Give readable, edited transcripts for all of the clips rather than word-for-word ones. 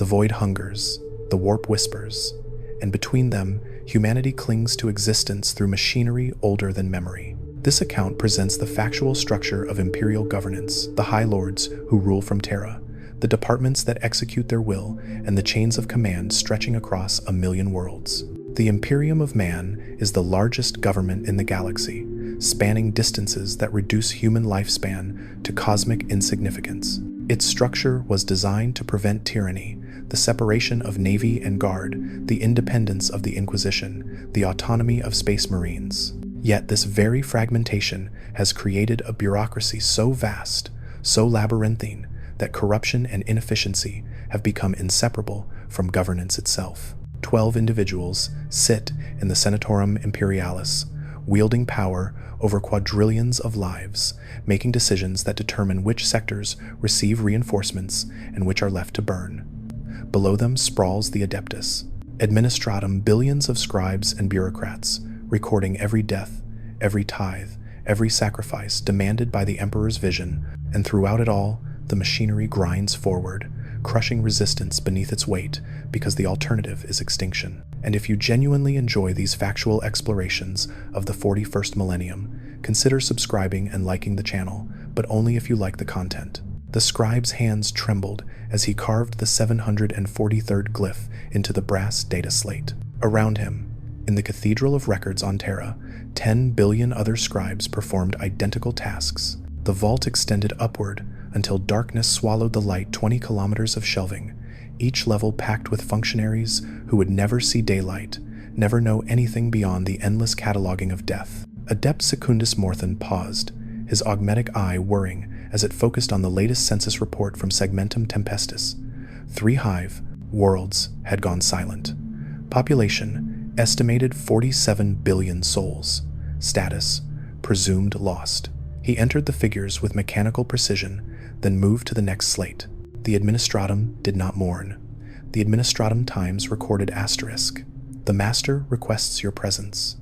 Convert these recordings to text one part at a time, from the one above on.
The void hungers, the warp whispers, and between them, humanity clings to existence through machinery older than memory. This account presents the factual structure of imperial governance, the High Lords who rule from Terra, the departments that execute their will, and the chains of command stretching across a million worlds. The Imperium of Man is the largest government in the galaxy, spanning distances that reduce human lifespan to cosmic insignificance. Its structure was designed to prevent tyranny, the separation of Navy and Guard, the independence of the Inquisition, the autonomy of Space Marines. Yet this very fragmentation has created a bureaucracy so vast, so labyrinthine, that corruption and inefficiency have become inseparable from governance itself. 12 individuals sit in the Senatorum Imperialis, wielding power over quadrillions of lives, making decisions that determine which sectors receive reinforcements and which are left to burn. Below them sprawls the Adeptus Administratum, billions of scribes and bureaucrats, recording every death, every tithe, every sacrifice demanded by the Emperor's vision, and throughout it all, the machinery grinds forward, crushing resistance beneath its weight because the alternative is extinction. And if you genuinely enjoy these factual explorations of the 41st millennium, consider subscribing and liking the channel, but only if you like the content. The scribe's hands trembled as he carved the 743rd glyph into the brass data slate. Around him, in the Cathedral of Records on Terra, 10 billion other scribes performed identical tasks. The vault extended upward until darkness swallowed the light 20 kilometers of shelving, each level packed with functionaries who would never see daylight, never know anything beyond the endless cataloging of death. Adept Secundus Morthan paused, his augmetic eye whirring as it focused on the latest census report from Segmentum Tempestus. 3 hive worlds had gone silent. Population estimated 47 billion souls. Status presumed lost. He entered the figures with mechanical precision, then moved to the next slate. The Administratum did not mourn. The Administratum Times recorded asterisk. The Master requests your presence.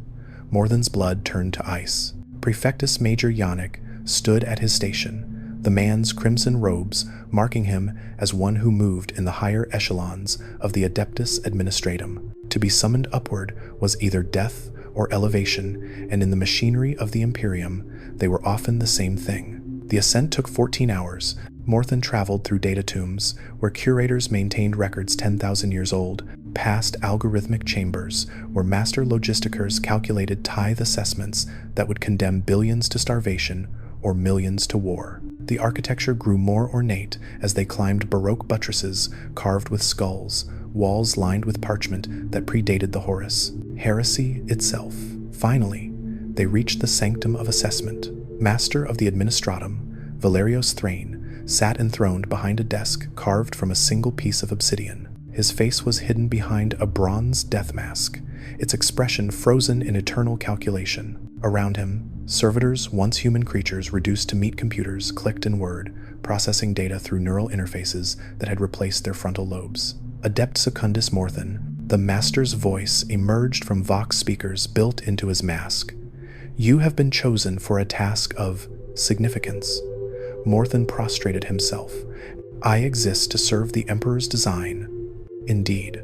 Morthan's blood turned to ice. Prefectus Major Yannick stood at his station, the man's crimson robes marking him as one who moved in the higher echelons of the Adeptus Administratum. To be summoned upward was either death or elevation, and in the machinery of the Imperium, they were often the same thing. The ascent took 14 hours. Morthan traveled through data tombs, where curators maintained records 10,000 years old, past algorithmic chambers, where master logisticers calculated tithe assessments that would condemn billions to starvation or millions to war. The architecture grew more ornate as they climbed Baroque buttresses carved with skulls, walls lined with parchment that predated the Horus Heresy itself. Finally, they reached the Sanctum of Assessment. Master of the Administratum, Valerios Thrain, sat enthroned behind a desk carved from a single piece of obsidian. His face was hidden behind a bronze death mask, its expression frozen in eternal calculation. Around him, servitors, once human creatures reduced to meat computers, clicked and whirred, processing data through neural interfaces that had replaced their frontal lobes. Adept Secundus Morthan, the Master's voice emerged from Vox speakers built into his mask. You have been chosen for a task of significance. Morthan prostrated himself. I exist to serve the Emperor's design. Indeed.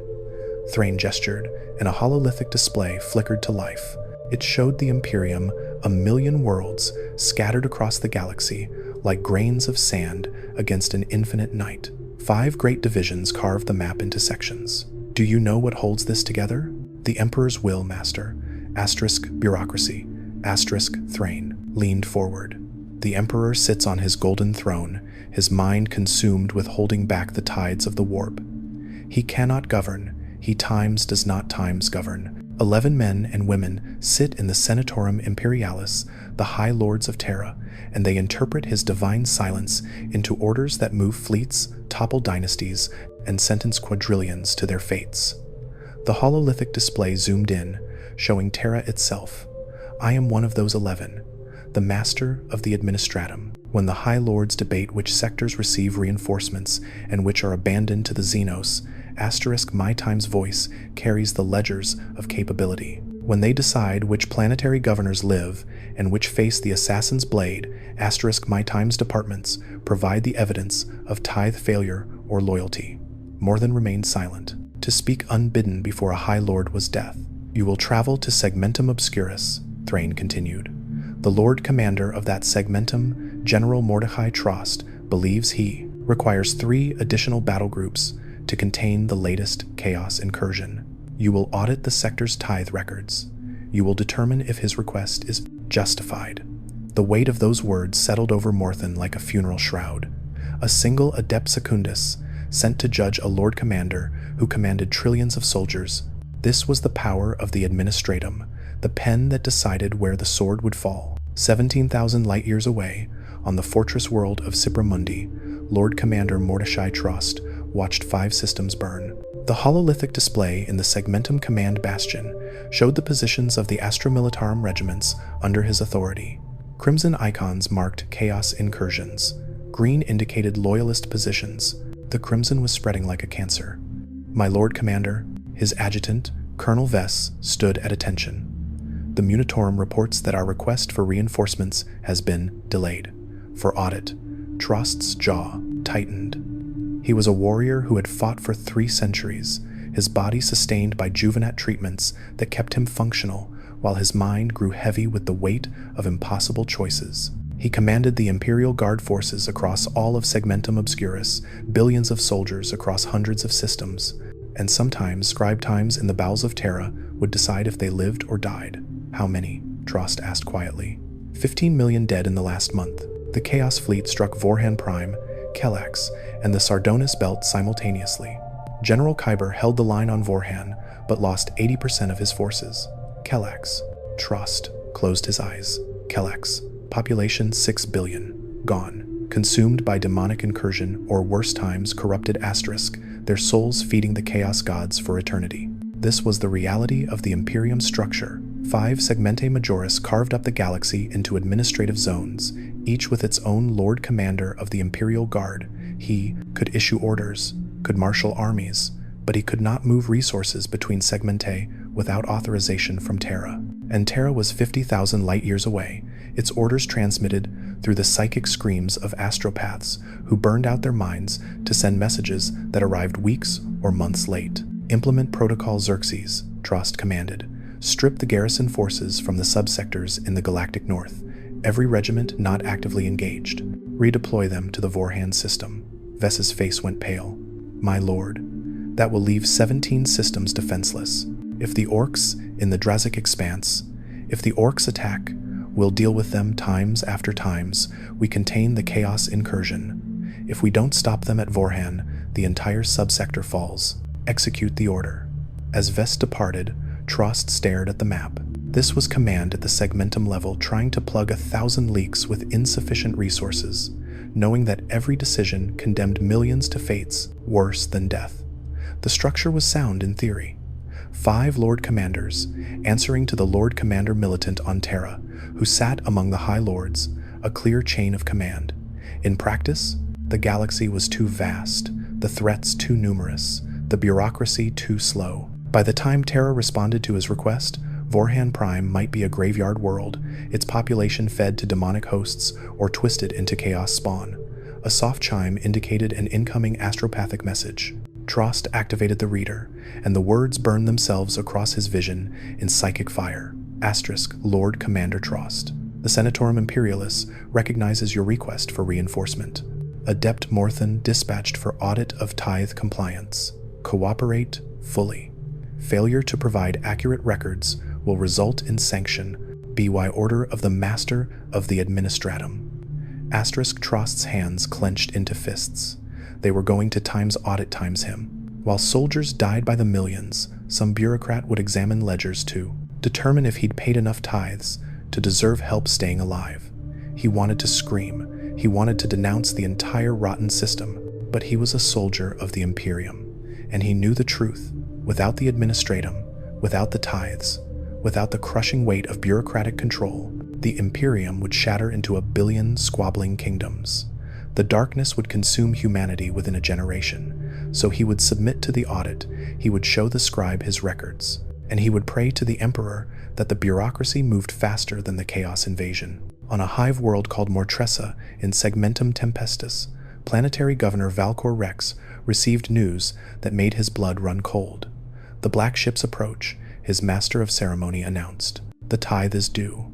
Thrain gestured, and a hololithic display flickered to life. It showed the Imperium, a million worlds scattered across the galaxy like grains of sand against an infinite night. 5 great divisions carved the map into sections. Do you know what holds this together? The Emperor's will, Master. Asterisk bureaucracy. Asterisk Thrain leaned forward. The Emperor sits on his golden throne, his mind consumed with holding back the tides of the warp. He cannot govern, he times does not times govern. 11 men and women sit in the Senatorum Imperialis, the High Lords of Terra, and they interpret his divine silence into orders that move fleets, topple dynasties, and sentence quadrillions to their fates. The hololithic display zoomed in, showing Terra itself. I am one of those 11, the Master of the Administratum. When the High Lords debate which sectors receive reinforcements and which are abandoned to the Xenos, asterisk my time's voice carries the ledgers of capability. When they decide which planetary governors live and which face the assassin's blade, asterisk my time's departments provide the evidence of tithe failure or loyalty. Morthan remained silent. To speak unbidden before a High Lord was death. You will travel to Segmentum Obscurus, Thrain continued. The Lord Commander of that Segmentum, General Mordecai Trost, believes he requires 3 additional battle groups to contain the latest chaos incursion. You will audit the sector's tithe records. You will determine if his request is justified. The weight of those words settled over Morthan like a funeral shroud. A single Adept Secundus, sent to judge a Lord Commander who commanded trillions of soldiers. This was the power of the Administratum, the pen that decided where the sword would fall. 17,000 light-years away, on the fortress world of Cipramundi, Lord Commander Mordecai Trost watched 5 systems burn. The hololithic display in the Segmentum Command Bastion showed the positions of the Astra Militarum regiments under his authority. Crimson icons marked chaos incursions. Green indicated loyalist positions. The crimson was spreading like a cancer. My Lord Commander, his adjutant, Colonel Vess, stood at attention. The Munitorum reports that our request for reinforcements has been delayed. For audit, Trost's jaw tightened. He was a warrior who had fought for 3 centuries, his body sustained by juvenate treatments that kept him functional, while his mind grew heavy with the weight of impossible choices. He commanded the Imperial Guard forces across all of Segmentum Obscurus, billions of soldiers across hundreds of systems, and sometimes scribe times in the bowels of Terra would decide if they lived or died. How many? Trost asked quietly. 15 million dead in the last month. The Chaos Fleet struck Vorhan Prime, Kelax, and the Sardonis Belt simultaneously. General Kyber held the line on Vorhan, but lost 80% of his forces. Kelax. Trost closed his eyes. Kelax. Population 6 billion. Gone. Consumed by demonic incursion or worse times corrupted asterisk, their souls feeding the chaos gods for eternity. This was the reality of the Imperium structure. 5 segmentae majoris carved up the galaxy into administrative zones, each with its own Lord Commander of the Imperial Guard. He could issue orders, could marshal armies, but he could not move resources between segmentae without authorization from Terra. And Terra was 50,000 light-years away, its orders transmitted through the psychic screams of astropaths who burned out their minds to send messages that arrived weeks or months late. Implement Protocol Xerxes, Trost commanded. Strip the garrison forces from the subsectors in the galactic north, every regiment not actively engaged. Redeploy them to the Vorhan system. Vess's face went pale. My lord, that will leave 17 systems defenseless. If the orcs in the Drazic expanse, if the orcs attack, we'll deal with them times after times. We contain the chaos incursion. If we don't stop them at Vorhan, the entire subsector falls. Execute the order. As Vess departed, Trost stared at the map. This was command at the segmentum level trying to plug 1,000 leaks with insufficient resources, knowing that every decision condemned millions to fates worse than death. The structure was sound in theory. 5 Lord Commanders, answering to the Lord Commander Militant on Terra, who sat among the High Lords, a clear chain of command. In practice, the galaxy was too vast, the threats too numerous, the bureaucracy too slow. By the time Terra responded to his request, Vorhan Prime might be a graveyard world, its population fed to demonic hosts or twisted into chaos spawn. A soft chime indicated an incoming astropathic message. Trost activated the reader, and the words burned themselves across his vision in psychic fire. Asterisk, Lord Commander Trost. The Senatorum Imperialis recognizes your request for reinforcement. Adept Morthan dispatched for audit of tithe compliance. Cooperate fully. Failure to provide accurate records will result in sanction. By order of the Master of the Administratum. Asterisk Trost's hands clenched into fists. They were going to times audit times him. While soldiers died by the millions, some bureaucrat would examine ledgers to determine if he'd paid enough tithes to deserve help staying alive. He wanted to scream. He wanted to denounce the entire rotten system, but he was a soldier of the Imperium, and he knew the truth. Without the Administratum, without the tithes, without the crushing weight of bureaucratic control, the Imperium would shatter into 1 billion squabbling kingdoms. The darkness would consume humanity within a generation, so he would submit to the audit, he would show the scribe his records, and he would pray to the Emperor that the bureaucracy moved faster than the chaos invasion. On a hive world called Mortressa in Segmentum Tempestus, Planetary Governor Valcor Rex received news that made his blood run cold. The black ship's approach, his master of ceremony announced. The tithe is due.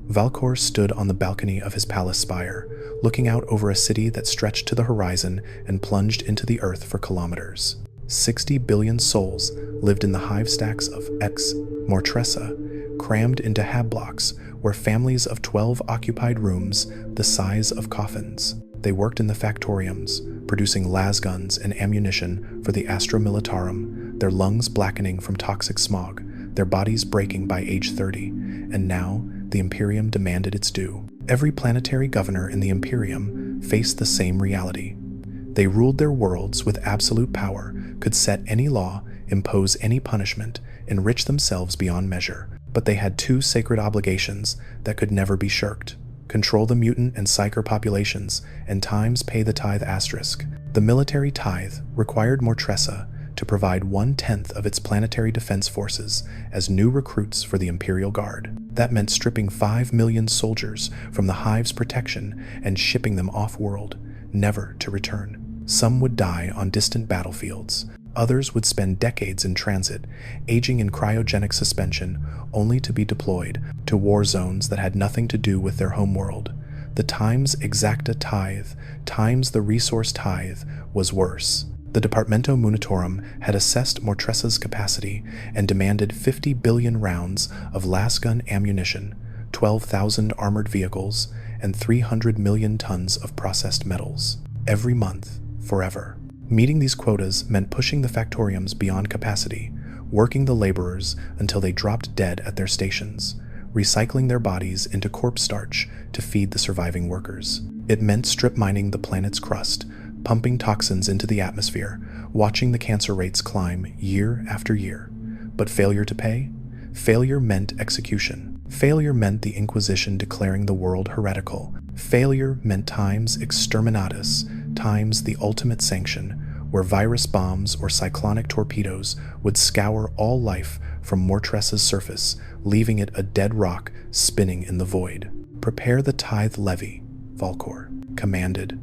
Valcor stood on the balcony of his palace spire, looking out over a city that stretched to the horizon and plunged into the earth for kilometers. 60 billion souls lived in the hive stacks of Ex Mortressa, crammed into hab blocks where families of 12 occupied rooms the size of coffins. They worked in the factoriums, producing lasguns and ammunition for the Astra Militarum, their lungs blackening from toxic smog, their bodies breaking by age 30, and now the Imperium demanded its due. Every planetary governor in the Imperium faced the same reality. They ruled their worlds with absolute power, could set any law, impose any punishment, enrich themselves beyond measure, but they had two sacred obligations that could never be shirked: control the mutant and psyker populations, and times pay the tithe asterisk. The military tithe required Mortressa to provide 1/10 of its planetary defense forces as new recruits for the Imperial Guard. That meant stripping 5 million soldiers from the hive's protection and shipping them off-world, never to return. Some would die on distant battlefields. Others would spend decades in transit, aging in cryogenic suspension, only to be deployed to war zones that had nothing to do with their homeworld. The times exacta tithe, times the resource tithe, was worse. The Departmento Munitorum had assessed Mortressa's capacity and demanded 50 billion rounds of lasgun ammunition, 12,000 armored vehicles, and 300 million tons of processed metals. Every month, forever. Meeting these quotas meant pushing the factoriums beyond capacity, working the laborers until they dropped dead at their stations, recycling their bodies into corpse starch to feed the surviving workers. It meant strip mining the planet's crust, pumping toxins into the atmosphere, watching the cancer rates climb year after year. But failure to pay? Failure meant execution. Failure meant the Inquisition declaring the world heretical. Failure meant times exterminatus, times the ultimate sanction, where virus bombs or cyclonic torpedoes would scour all life from Mortressa's surface, leaving it a dead rock spinning in the void. Prepare the tithe levy, Valcor commanded,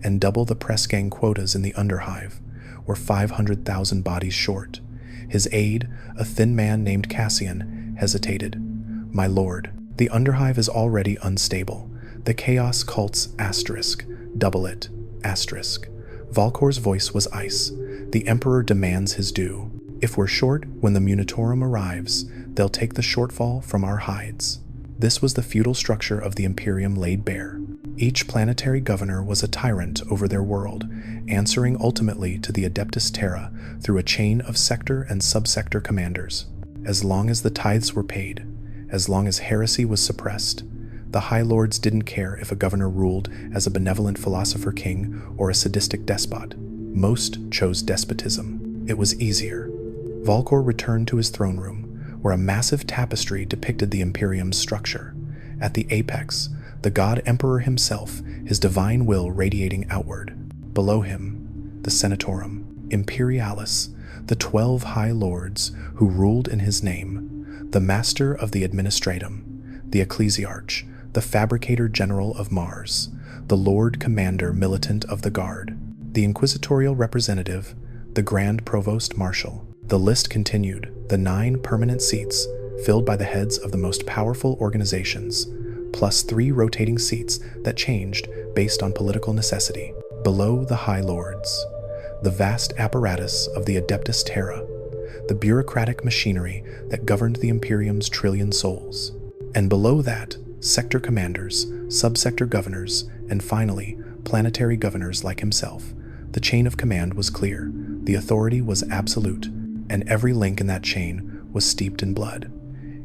and double the press gang quotas in the Underhive. We're 500,000 bodies short. His aide, a thin man named Cassian, hesitated. My lord, the Underhive is already unstable. The chaos cults asterisk, double it, asterisk. Valcor's voice was ice. The Emperor demands his due. If we're short when the Munitorum arrives, they'll take the shortfall from our hides. This was the feudal structure of the Imperium laid bare. Each planetary governor was a tyrant over their world, answering ultimately to the Adeptus Terra through a chain of sector and subsector commanders. As long as the tithes were paid, as long as heresy was suppressed, the High Lords didn't care if a governor ruled as a benevolent philosopher king or a sadistic despot. Most chose despotism. It was easier. Valcor returned to his throne room, where a massive tapestry depicted the Imperium's structure. At the apex, the God Emperor himself, his divine will radiating outward. Below him, the Senatorum, Imperialis, the 12 High Lords who ruled in his name, the Master of the Administratum, the Ecclesiarch, the Fabricator General of Mars, the Lord Commander Militant of the Guard, the Inquisitorial Representative, the Grand Provost Marshal. The list continued, the 9 permanent seats filled by the heads of the most powerful organizations, plus 3 rotating seats that changed based on political necessity. Below the High Lords, the vast apparatus of the Adeptus Terra, the bureaucratic machinery that governed the Imperium's trillion souls. And below that, sector commanders, subsector governors, and finally, planetary governors like himself. The chain of command was clear, the authority was absolute, and every link in that chain was steeped in blood.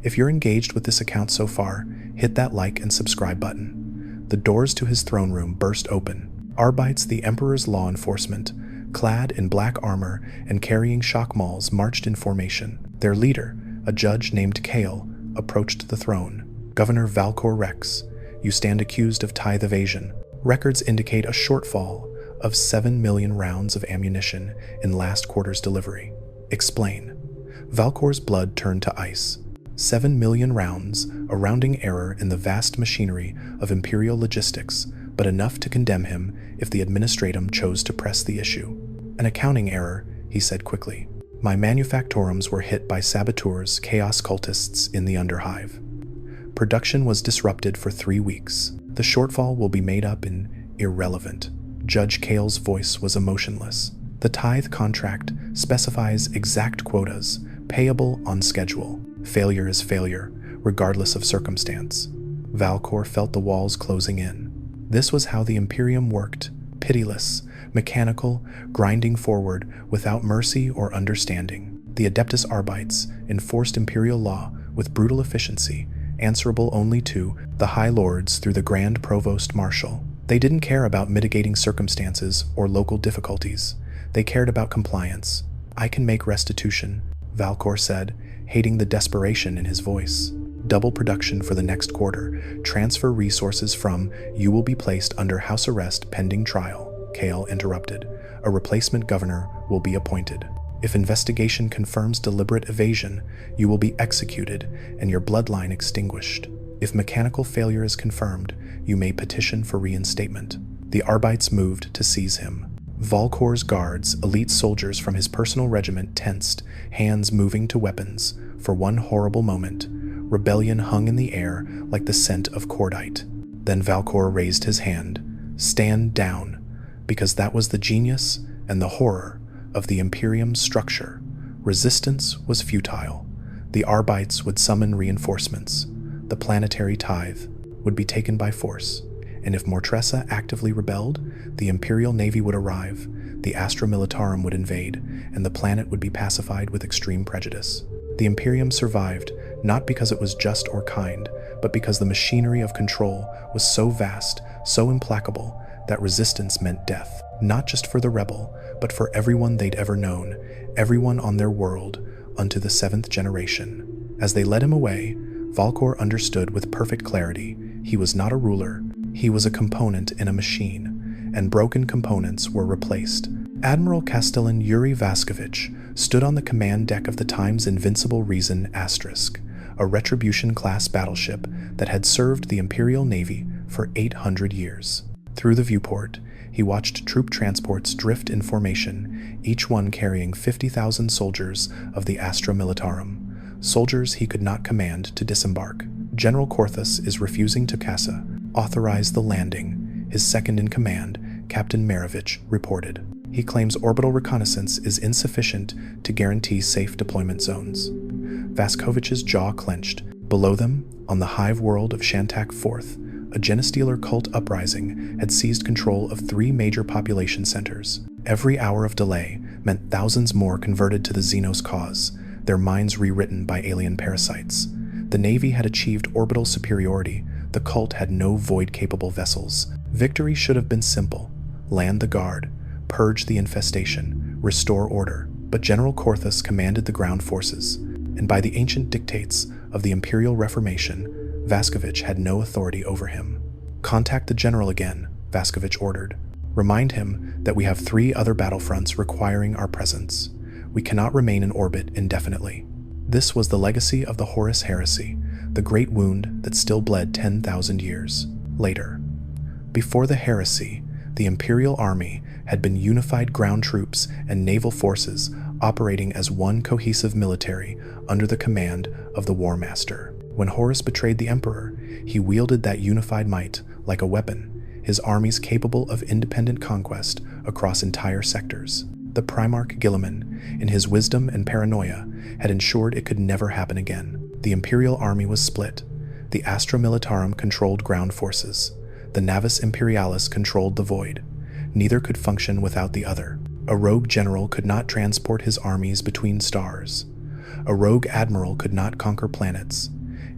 If you're engaged with this account so far, hit that like and subscribe button. The doors to his throne room burst open. Arbites, the Emperor's law enforcement, clad in black armor and carrying shock mauls, marched in formation. Their leader, a judge named Kale, approached the throne. Governor Valcor Rex, you stand accused of tithe evasion. Records indicate a shortfall of 7 million rounds of ammunition in last quarter's delivery. Explain. Valcor's blood turned to ice. 7 million rounds, a rounding error in the vast machinery of imperial logistics, but enough to condemn him if the Administratum chose to press the issue. An accounting error, he said quickly. My manufactorums were hit by saboteurs, chaos cultists in the Underhive. Production was disrupted for 3 weeks. The shortfall will be made up in irrelevant. Judge Kale's voice was emotionless. The tithe contract specifies exact quotas, payable on schedule. Failure is failure, regardless of circumstance. Valcor felt the walls closing in. This was how the Imperium worked, pitiless, mechanical, grinding forward without mercy or understanding. The Adeptus Arbites enforced imperial law with brutal efficiency, answerable only to the High Lords through the Grand Provost Marshal. They didn't care about mitigating circumstances or local difficulties. They cared about compliance. I can make restitution, Valcor said, hating the desperation in his voice. Double production for the next quarter. Transfer resources from you will be placed under house arrest pending trial, Kale interrupted. A replacement governor will be appointed. If investigation confirms deliberate evasion, you will be executed and your bloodline extinguished. If mechanical failure is confirmed, you may petition for reinstatement. The Arbites moved to seize him. Valcor's guards, elite soldiers from his personal regiment, tensed, hands moving to weapons. For one horrible moment, rebellion hung in the air like the scent of cordite. Then Valcor raised his hand. Stand down, because that was the genius and the horror of the Imperium's structure. Resistance was futile. The Arbites would summon reinforcements. The planetary tithe would be taken by force. And if Mortressa actively rebelled, the Imperial Navy would arrive, the Astra Militarum would invade, and the planet would be pacified with extreme prejudice. The Imperium survived, not because it was just or kind, but because the machinery of control was so vast, so implacable, that resistance meant death, not just for the rebel, but for everyone they'd ever known, everyone on their world, unto the 7th generation. As they led him away, Valcor understood with perfect clarity. He was not a ruler, he was a component in a machine, and broken components were replaced. Admiral Castellan Yuri Vaskovich stood on the command deck of the Time's Invincible Reason Asterisk, a Retribution-class battleship that had served the Imperial Navy for 800 years. Through the viewport, he watched troop transports drift in formation, each one carrying 50,000 soldiers of the Astra Militarum, soldiers he could not command to disembark. General Korthus is refusing to authorize the landing, his second-in-command, Captain Marovich, reported. He claims orbital reconnaissance is insufficient to guarantee safe deployment zones. Vaskovich's jaw clenched. Below them, on the hive world of Shantak IV, a Genestealer cult uprising had seized control of 3 major population centers. Every hour of delay meant thousands more converted to the Xenos cause, their minds rewritten by alien parasites. The Navy had achieved orbital superiority. The cult had no void-capable vessels. Victory should have been simple. Land the guard, purge the infestation, restore order. But General Korthus commanded the ground forces, and by the ancient dictates of the Imperial Reformation, Vaskovich had no authority over him. Contact the general again, Vaskovich ordered. Remind him that we have 3 other battlefronts requiring our presence. We cannot remain in orbit indefinitely. This was the legacy of the Horus Heresy, the great wound that still bled 10,000 years later. Before the heresy, the Imperial Army had been unified ground troops and naval forces operating as one cohesive military under the command of the War Master. When Horus betrayed the Emperor, he wielded that unified might like a weapon, his armies capable of independent conquest across entire sectors. The Primarch Guilliman, in his wisdom and paranoia, had ensured it could never happen again. The Imperial Army was split. The Astra Militarum controlled ground forces. The Navis Imperialis controlled the void. Neither could function without the other. A rogue general could not transport his armies between stars. A rogue admiral could not conquer planets.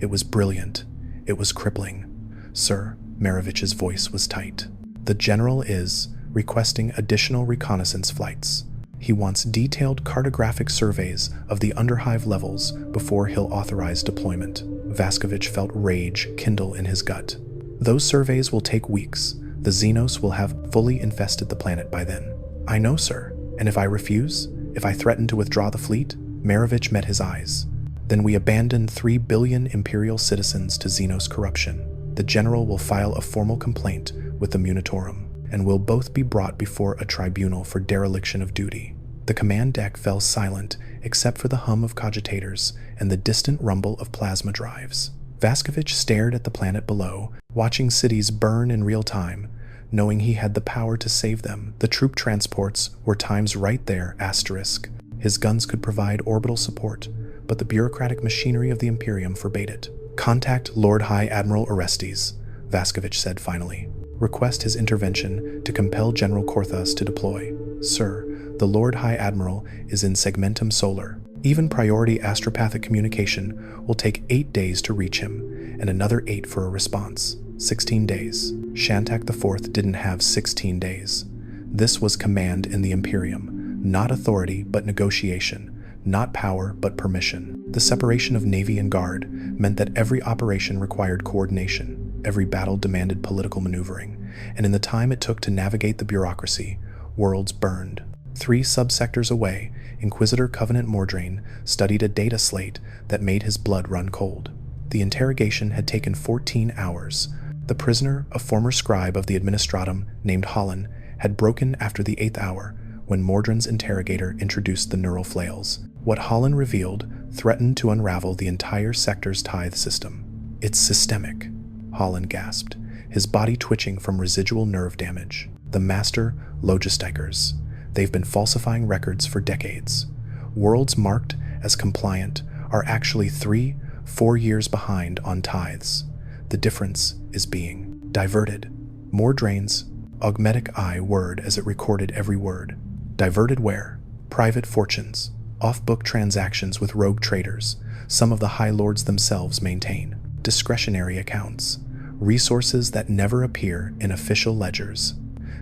It was brilliant. It was crippling. Sir, Marovich's voice was tight. The general is requesting additional reconnaissance flights. He wants detailed cartographic surveys of the underhive levels before he'll authorize deployment. Vaskovich felt rage kindle in his gut. Those surveys will take weeks. The Xenos will have fully infested the planet by then. I know, sir. And if I refuse? If I threaten to withdraw the fleet? Marovich met his eyes. Then we abandon 3 billion Imperial citizens to Xenos corruption. The general will file a formal complaint with the Munitorum, and will both be brought before a tribunal for dereliction of duty. The command deck fell silent except for the hum of cogitators and the distant rumble of plasma drives. Vaskovich stared at the planet below, watching cities burn in real time, knowing he had the power to save them. The troop transports were times right there, asterisk. His guns could provide orbital support, but the bureaucratic machinery of the Imperium forbade it. "Contact Lord High Admiral Orestes," Vaskovich said finally. "Request his intervention to compel General Korthas to deploy. Sir, the Lord High Admiral is in Segmentum Solar. Even priority astropathic communication will take 8 days to reach him, and another 8 for a response. 16 days. Shantak IV didn't have 16 days. This was command in the Imperium, not authority but negotiation, not power but permission. The separation of Navy and Guard meant that every operation required coordination, every battle demanded political maneuvering, and in the time it took to navigate the bureaucracy, worlds burned. 3 subsectors away, Inquisitor Covenant Mordrain studied a data slate that made his blood run cold. The interrogation had taken 14 hours. The prisoner, a former scribe of the Administratum named Holland, had broken after the 8th hour when Mordrain's interrogator introduced the neural flails. What Holland revealed threatened to unravel the entire sector's tithe system. "It's systemic," Holland gasped, his body twitching from residual nerve damage. "The master logistikers. They've been falsifying records for decades. Worlds marked as compliant are actually 3-4 years behind on tithes. The difference is being diverted." Mordrain's augmetic eye whirred as it recorded every word. Diverted where? Private fortunes, off-book transactions with rogue traders, some of the High Lords themselves maintain, discretionary accounts, resources that never appear in official ledgers.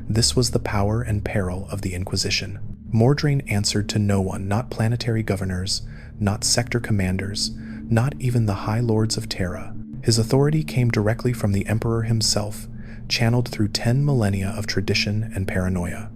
This was the power and peril of the Inquisition. Mordrain answered to no one, not planetary governors, not sector commanders, not even the High Lords of Terra. His authority came directly from the Emperor himself, channeled through 10 millennia of tradition and paranoia.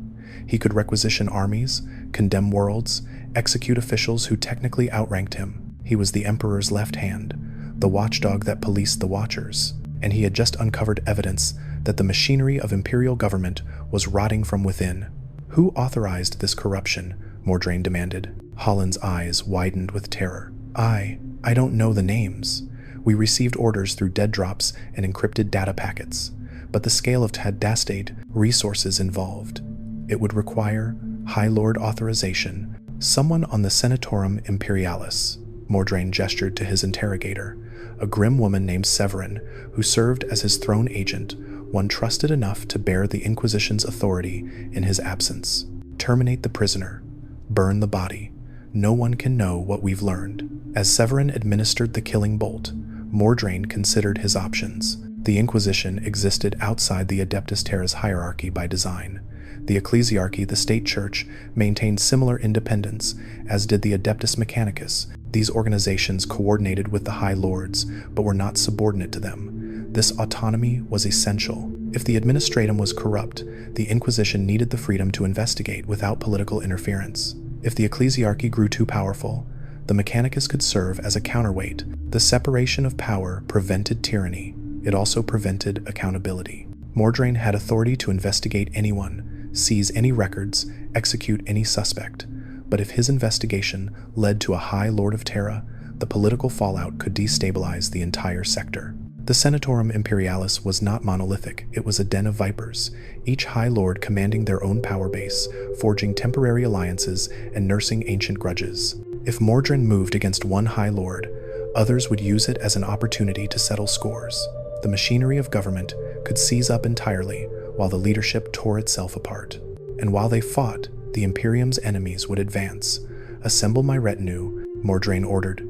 He could requisition armies, condemn worlds, execute officials who technically outranked him. He was the Emperor's left hand, the watchdog that policed the Watchers, and he had just uncovered evidence that the machinery of imperial government was rotting from within. "Who authorized this corruption?" Mordrain demanded. Holland's eyes widened with terror. I don't know the names. We received orders through dead drops and encrypted data packets, but the scale of Tadastate resources involved. It would require High Lord authorization, someone on the Senatorum Imperialis." Mordrain gestured to his interrogator, a grim woman named Severin, who served as his throne agent, one trusted enough to bear the Inquisition's authority in his absence. "Terminate the prisoner. Burn the body. No one can know what we've learned." As Severin administered the killing bolt, Mordrain considered his options. The Inquisition existed outside the Adeptus Terra's hierarchy by design. The Ecclesiarchy, the state church, maintained similar independence, as did the Adeptus Mechanicus. These organizations coordinated with the High Lords, but were not subordinate to them. This autonomy was essential. If the Administratum was corrupt, the Inquisition needed the freedom to investigate without political interference. If the Ecclesiarchy grew too powerful, the Mechanicus could serve as a counterweight. The separation of power prevented tyranny. It also prevented accountability. Mordrain had authority to investigate anyone, seize any records, execute any suspect. But if his investigation led to a High Lord of Terra, the political fallout could destabilize the entire sector. The Senatorum Imperialis was not monolithic, it was a den of vipers, each High Lord commanding their own power base, forging temporary alliances and nursing ancient grudges. If Mordrain moved against one High Lord, others would use it as an opportunity to settle scores. The machinery of government could seize up entirely, while the leadership tore itself apart. And while they fought, the Imperium's enemies would advance. "Assemble my retinue," Mordrain ordered.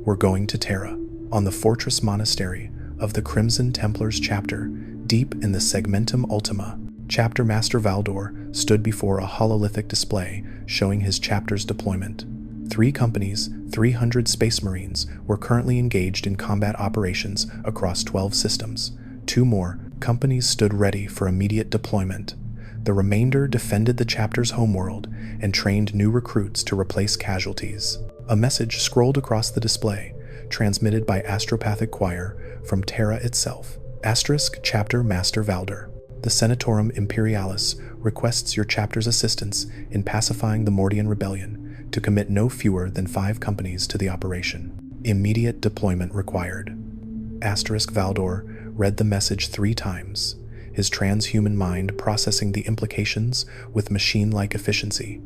"We're going to Terra." On the fortress monastery of the Crimson Templars chapter, deep in the Segmentum Ultima, Chapter Master Valdor stood before a hololithic display showing his chapter's deployment. 3 companies, 300 Space Marines, were currently engaged in combat operations across 12 systems. 2 more companies stood ready for immediate deployment. The remainder defended the chapter's homeworld and trained new recruits to replace casualties. A message scrolled across the display, transmitted by astropathic choir from Terra itself. Asterisk Chapter Master Valdor. The Senatorum Imperialis requests your chapter's assistance in pacifying the Mordian rebellion to commit no fewer than 5 companies to the operation. Immediate deployment required. Valdor read the message 3 times, his transhuman mind processing the implications with machine-like efficiency.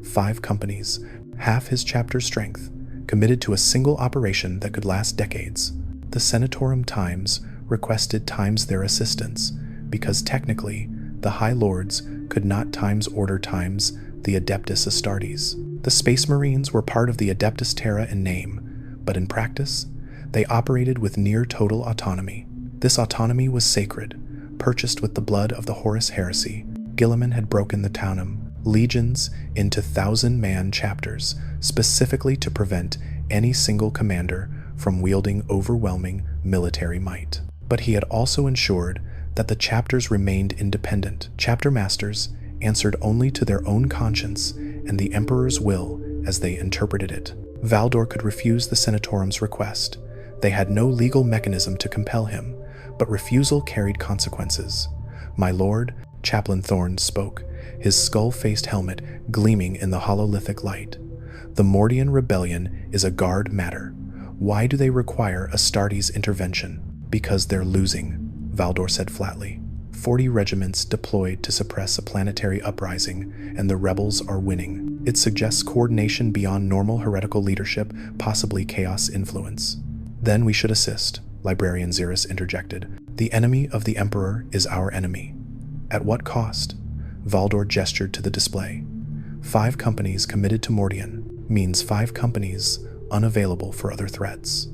5 companies, half his chapter's strength, committed to a single operation that could last decades. The Senatorum Times requested times their assistance, because technically, the High Lords could not times order times the Adeptus Astartes. The Space Marines were part of the Adeptus Terra in name, but in practice, they operated with near-total autonomy. This autonomy was sacred, purchased with the blood of the Horus Heresy. Guilliman had broken the Taunum legions into 1,000-man chapters, specifically to prevent any single commander from wielding overwhelming military might. But he had also ensured that the chapters remained independent. Chapter masters answered only to their own conscience and the Emperor's will as they interpreted it. Valdor could refuse the Senatorum's request. They had no legal mechanism to compel him, but refusal carried consequences. "My lord," Chaplain Thorne spoke, his skull-faced helmet gleaming in the hololithic light. "The Mordian rebellion is a guard matter. Why do they require Astartes' intervention?" "Because they're losing," Valdor said flatly. 40 regiments deployed to suppress a planetary uprising, and the rebels are winning. It suggests coordination beyond normal heretical leadership, possibly chaos influence. "Then we should assist," Librarian Xeris interjected. "The enemy of the Emperor is our enemy." "At what cost?" Valdor gestured to the display. 5 companies committed to Mordian means 5 companies unavailable for other threats.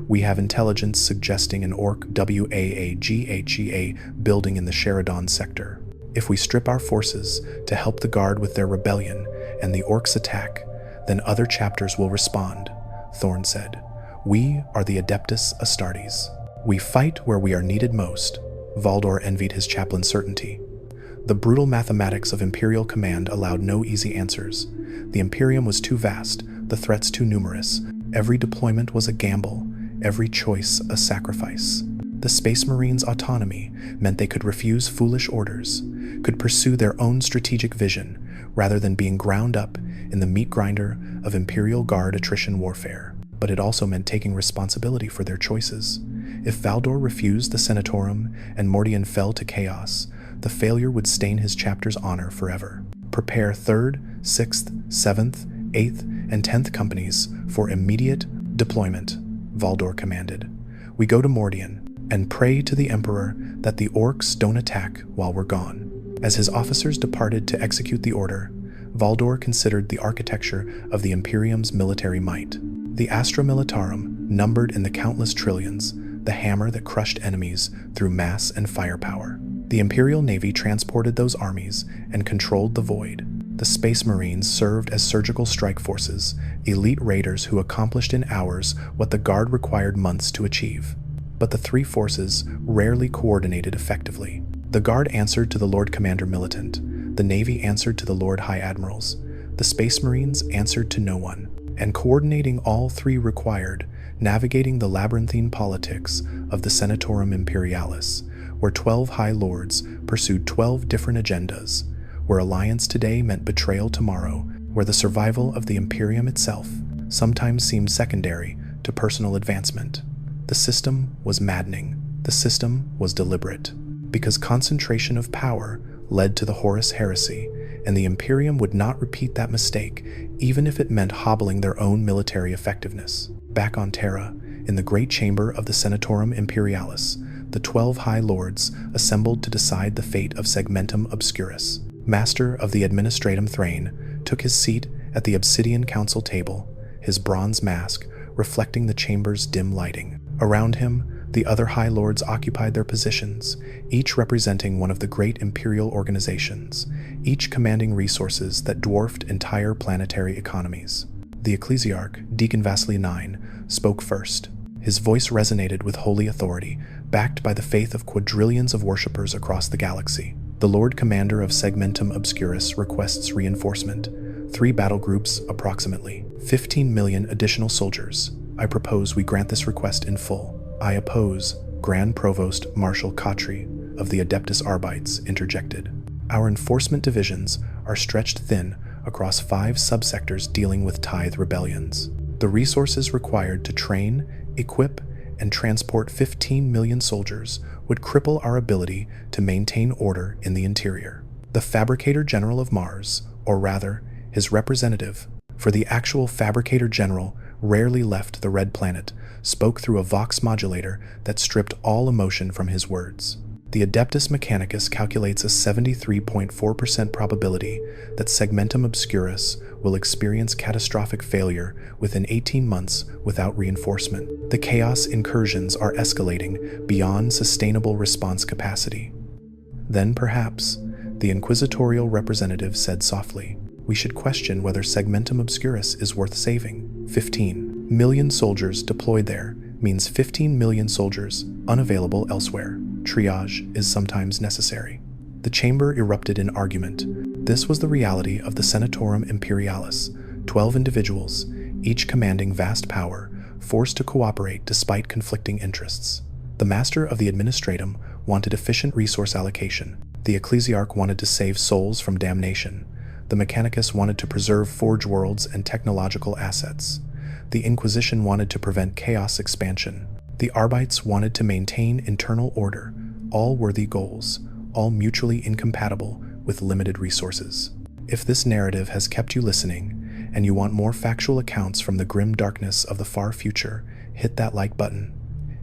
We have intelligence suggesting an Orc WAAGHEA building in the Sheridan sector. If we strip our forces to help the Guard with their rebellion and the Orcs attack, then other chapters will respond, Thorne said. We are the Adeptus Astartes. We fight where we are needed most. Valdor envied his chaplain's certainty. The brutal mathematics of Imperial command allowed no easy answers. The Imperium was too vast, the threats too numerous. Every deployment was a gamble, every choice a sacrifice. The Space Marines' autonomy meant they could refuse foolish orders, could pursue their own strategic vision, rather than being ground up in the meat grinder of Imperial Guard attrition warfare. But it also meant taking responsibility for their choices. If Valdor refused the Senatorum and Mordian fell to chaos, the failure would stain his chapter's honor forever. Prepare 3rd, 6th, 7th, 8th, and 10th companies for immediate deployment, Valdor commanded. We go to Mordian and pray to the Emperor that the Orcs don't attack while we're gone. As his officers departed to execute the order, Valdor considered the architecture of the Imperium's military might. The Astra Militarum numbered in the countless trillions, the hammer that crushed enemies through mass and firepower. The Imperial Navy transported those armies and controlled the void. The Space Marines served as surgical strike forces, elite raiders who accomplished in hours what the Guard required months to achieve. But the three forces rarely coordinated effectively. The Guard answered to the Lord Commander Militant, the Navy answered to the Lord High Admirals, the Space Marines answered to no one. And coordinating all three required navigating the labyrinthine politics of the Senatorum Imperialis, where 12 High Lords pursued 12 different agendas, where alliance today meant betrayal tomorrow, where the survival of the Imperium itself sometimes seemed secondary to personal advancement. The system was maddening. The system was deliberate, because concentration of power led to the Horus Heresy, and the Imperium would not repeat that mistake, even if it meant hobbling their own military effectiveness. Back on Terra, in the great chamber of the Senatorum Imperialis, the 12 High Lords assembled to decide the fate of Segmentum Obscurus. Master of the Administratum Thrain took his seat at the Obsidian Council table, his bronze mask reflecting the chamber's dim lighting. Around him, the other High Lords occupied their positions, each representing one of the great imperial organizations, each commanding resources that dwarfed entire planetary economies. The Ecclesiarch, Deacon Vasily IX, spoke first. His voice resonated with holy authority, backed by the faith of quadrillions of worshippers across the galaxy. The Lord Commander of Segmentum Obscurus requests reinforcement. 3 battle groups, approximately 15 million additional soldiers. I propose we grant this request in full. I oppose, Grand Provost Marshal Khatri, of the Adeptus Arbites interjected. Our enforcement divisions are stretched thin across 5 subsectors dealing with tithe rebellions. The resources required to train, equip, and transport 15 million soldiers would cripple our ability to maintain order in the interior. The Fabricator General of Mars, or rather, his representative, for the actual Fabricator General rarely left the Red Planet, spoke through a vox modulator that stripped all emotion from his words. The Adeptus Mechanicus calculates a 73.4% probability that Segmentum Obscurus will experience catastrophic failure within 18 months without reinforcement. The chaos incursions are escalating beyond sustainable response capacity. Then perhaps, the inquisitorial representative said softly, we should question whether Segmentum Obscurus is worth saving. 15 million soldiers deployed there means 15 million soldiers unavailable elsewhere. Triage is sometimes necessary. The chamber erupted in argument. This was the reality of the Senatorum Imperialis, 12 individuals, each commanding vast power, forced to cooperate despite conflicting interests. The Master of the Administratum wanted efficient resource allocation. The Ecclesiarch wanted to save souls from damnation. The Mechanicus wanted to preserve forge worlds and technological assets. The Inquisition wanted to prevent chaos expansion. The Arbites wanted to maintain internal order, all worthy goals, all mutually incompatible with limited resources. If this narrative has kept you listening, and you want more factual accounts from the grim darkness of the far future, hit that like button.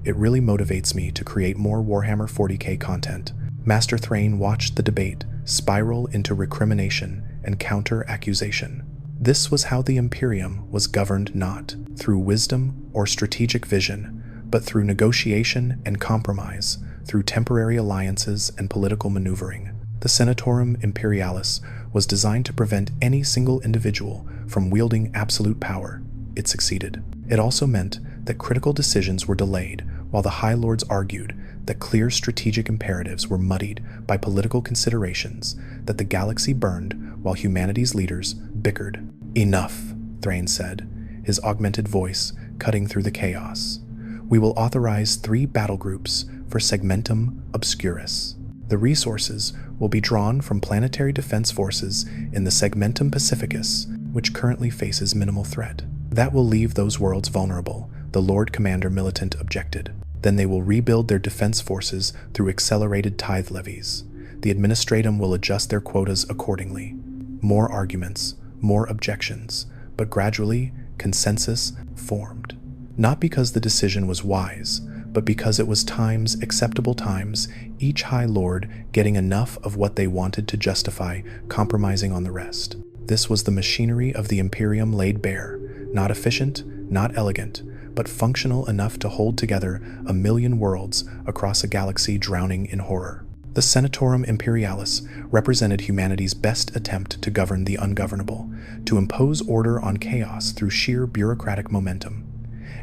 It really motivates me to create more Warhammer 40k content. Master Thrain watched the debate spiral into recrimination and counter-accusation. This was how the Imperium was governed, not through wisdom or strategic vision, but through negotiation and compromise, through temporary alliances and political maneuvering. The Senatorum Imperialis was designed to prevent any single individual from wielding absolute power. It succeeded. It also meant that critical decisions were delayed, while the High Lords argued that clear strategic imperatives were muddied by political considerations, that the galaxy burned while humanity's leaders bickered. Enough, Thrain said, his augmented voice cutting through the chaos. We will authorize 3 battle groups for Segmentum Obscurus. The resources will be drawn from planetary defense forces in the Segmentum Pacificus, which currently faces minimal threat. That will leave those worlds vulnerable, the Lord Commander Militant objected. Then they will rebuild their defense forces through accelerated tithe levies. The Administratum will adjust their quotas accordingly. More arguments, more objections, but gradually, consensus formed. Not because the decision was wise, but because it was times, acceptable times, each High Lord getting enough of what they wanted to justify compromising on the rest. This was the machinery of the Imperium laid bare, not efficient, not elegant, but functional enough to hold together 1 million worlds across a galaxy drowning in horror. The Senatorum Imperialis represented humanity's best attempt to govern the ungovernable, to impose order on chaos through sheer bureaucratic momentum.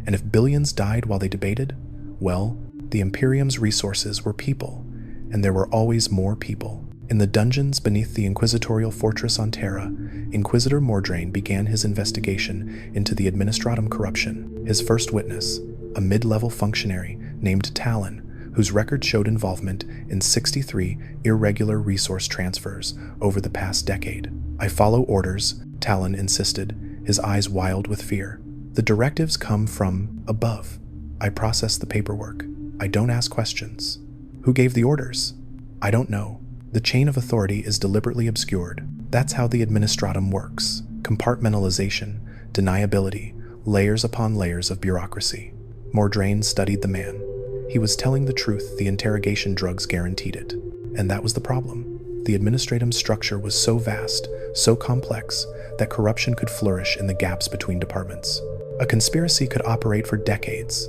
And if billions died while they debated, well, the Imperium's resources were people, and there were always more people. In the dungeons beneath the inquisitorial fortress on Terra, Inquisitor Mordrain began his investigation into the Administratum corruption. His first witness, a mid-level functionary named Talon, whose record showed involvement in 63 irregular resource transfers over the past decade. I follow orders, Talon insisted, his eyes wild with fear. The directives come from above. I process the paperwork. I don't ask questions. Who gave the orders? I don't know. The chain of authority is deliberately obscured. That's how the Administratum works. Compartmentalization, deniability, layers upon layers of bureaucracy. Mordrain studied the man. He was telling the truth. The interrogation drugs guaranteed it. And that was the problem. The Administratum's structure was so vast, so complex, that corruption could flourish in the gaps between departments. A conspiracy could operate for decades,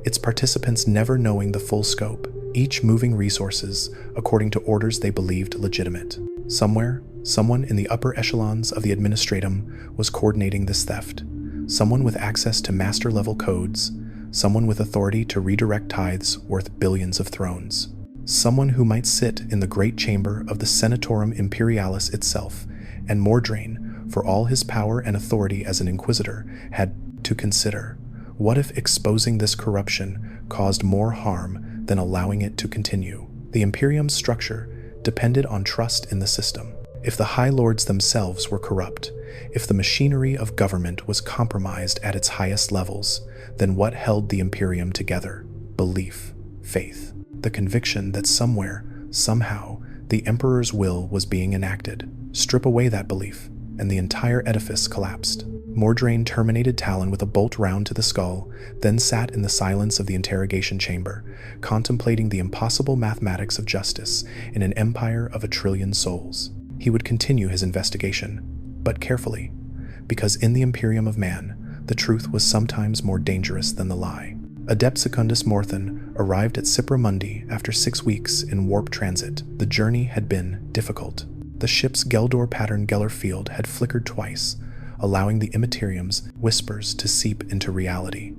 its participants never knowing the full scope, each moving resources according to orders they believed legitimate. Somewhere, someone in the upper echelons of the Administratum was coordinating this theft. Someone with access to master-level codes, someone with authority to redirect tithes worth billions of thrones. Someone who might sit in the great chamber of the Senatorum Imperialis itself, and Mordrain, for all his power and authority as an inquisitor, had to consider, what if exposing this corruption caused more harm than allowing it to continue? The Imperium's structure depended on trust in the system. If the High Lords themselves were corrupt, if the machinery of government was compromised at its highest levels, then what held the Imperium together? Belief, faith, the conviction that somewhere, somehow, the Emperor's will was being enacted. Strip away that belief, and the entire edifice collapsed. Mordrain terminated Talon with a bolt round to the skull, then sat in the silence of the interrogation chamber, contemplating the impossible mathematics of justice in an empire of 1 trillion souls. He would continue his investigation, but carefully, because in the Imperium of Man, the truth was sometimes more dangerous than the lie. Adept Secundus Morthan arrived at Cipra Mundi after 6 weeks in warp transit. The journey had been difficult. The ship's Geldor pattern Geller field had flickered twice, allowing the Immaterium's whispers to seep into reality.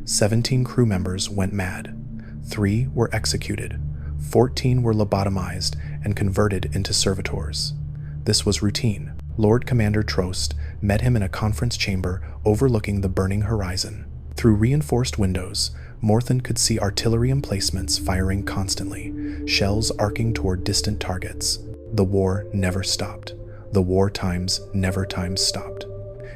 17 crew members went mad. 3 were executed. 14 were lobotomized and converted into servitors. This was routine. Lord Commander Trost met him in a conference chamber overlooking the burning horizon. Through reinforced windows, Morthan could see artillery emplacements firing constantly, shells arcing toward distant targets. The war never stopped. The war times never stopped.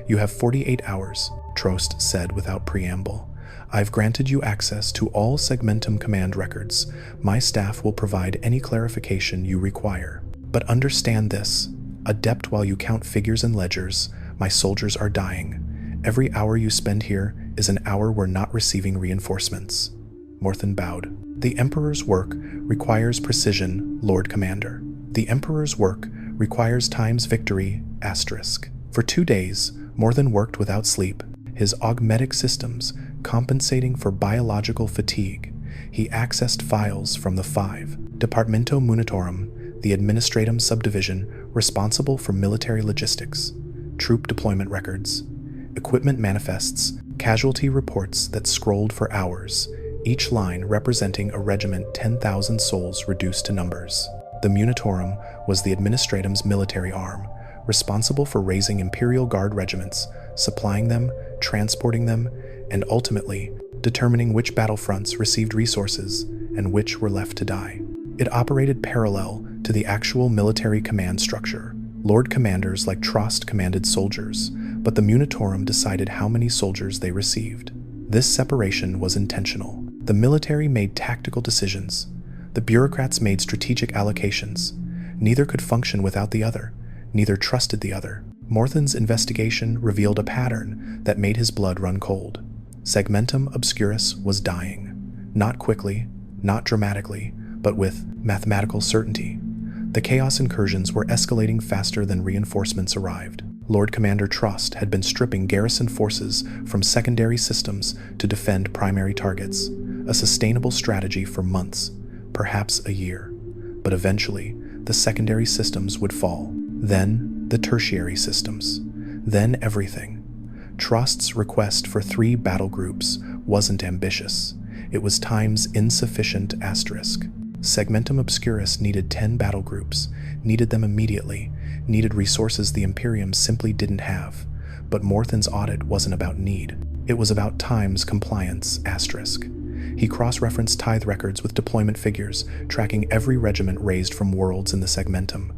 "You have 48 hours, Trost said without preamble. "I've granted you access to all Segmentum command records. My staff will provide any clarification you require. But understand this, adept while you count figures and ledgers, my soldiers are dying. Every hour you spend here is an hour we're not receiving reinforcements." Morthan bowed. "The Emperor's work requires precision, Lord Commander. The Emperor's work requires times victory, asterisk." For 2 days, Morthan worked without sleep, his augmetic systems compensating for biological fatigue. He accessed files from the 5 Departmento Munitorum, the Administratum subdivision responsible for military logistics, troop deployment records, equipment manifests, casualty reports that scrolled for hours, each line representing a regiment 10,000 souls reduced to numbers. The Munitorum was the Administratum's military arm, responsible for raising Imperial Guard regiments, supplying them, transporting them, and ultimately determining which battlefronts received resources and which were left to die. It operated parallel to the actual military command structure. Lord Commanders like Trost commanded soldiers, but the Munitorum decided how many soldiers they received. This separation was intentional. The military made tactical decisions. The bureaucrats made strategic allocations. Neither could function without the other. Neither trusted the other. Morthan's investigation revealed a pattern that made his blood run cold. Segmentum Obscurus was dying. Not quickly, not dramatically, but with mathematical certainty. The chaos incursions were escalating faster than reinforcements arrived. Lord Commander Trost had been stripping garrison forces from secondary systems to defend primary targets, a sustainable strategy for months, perhaps a year. But eventually, the secondary systems would fall. Then, the tertiary systems. Then everything. Trost's request for 3 battle groups wasn't ambitious. It was times insufficient asterisk. Segmentum Obscurus needed 10 battle groups, needed them immediately, needed resources the Imperium simply didn't have. But Morthan's audit wasn't about need. It was about times compliance asterisk. He cross-referenced tithe records with deployment figures, tracking every regiment raised from worlds in the Segmentum.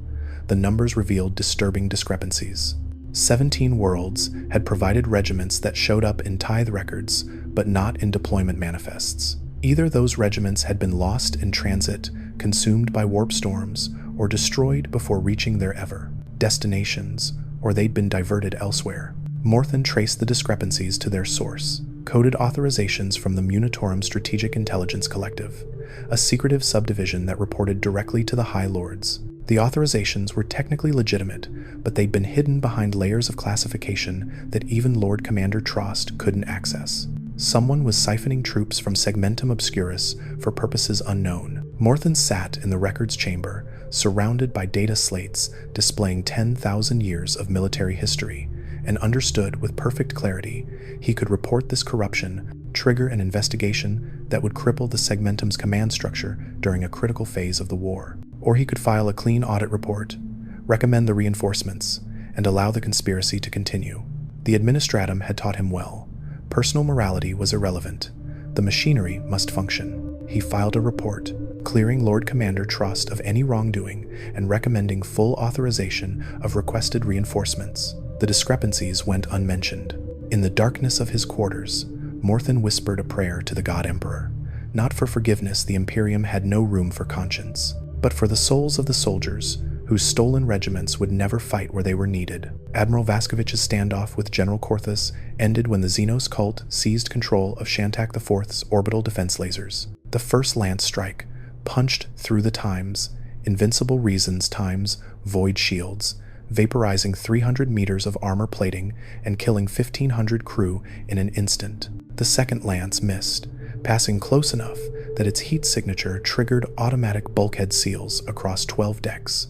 The numbers revealed disturbing discrepancies. 17 worlds had provided regiments that showed up in tithe records, but not in deployment manifests. Either those regiments had been lost in transit, consumed by warp storms, or destroyed before reaching their destinations, or they'd been diverted elsewhere. Morthan traced the discrepancies to their source: coded authorizations from the Munitorum Strategic Intelligence Collective, a secretive subdivision that reported directly to the High Lords. The authorizations were technically legitimate, but they'd been hidden behind layers of classification that even Lord Commander Trost couldn't access. Someone was siphoning troops from Segmentum Obscurus for purposes unknown. Morthan sat in the records chamber, surrounded by data slates displaying 10,000 years of military history, and understood with perfect clarity he could report this corruption, trigger an investigation that would cripple the Segmentum's command structure during a critical phase of the war. Or he could file a clean audit report, recommend the reinforcements, and allow the conspiracy to continue. The Administratum had taught him well. Personal morality was irrelevant. The machinery must function. He filed a report, clearing Lord Commander Trust of any wrongdoing and recommending full authorization of requested reinforcements. The discrepancies went unmentioned. In the darkness of his quarters, Morthen whispered a prayer to the God Emperor. Not for forgiveness, the Imperium had no room for conscience, but for the souls of the soldiers whose stolen regiments would never fight where they were needed. Admiral Vascovich's standoff with General Korthus ended when the Xenos cult seized control of Shantak IV's orbital defense lasers. The first lance strike punched through the Times, Invincible Reasons Times void shields, vaporizing 300 meters of armor plating and killing 1,500 crew in an instant. The second lance missed, passing close enough that its heat signature triggered automatic bulkhead seals across 12 decks.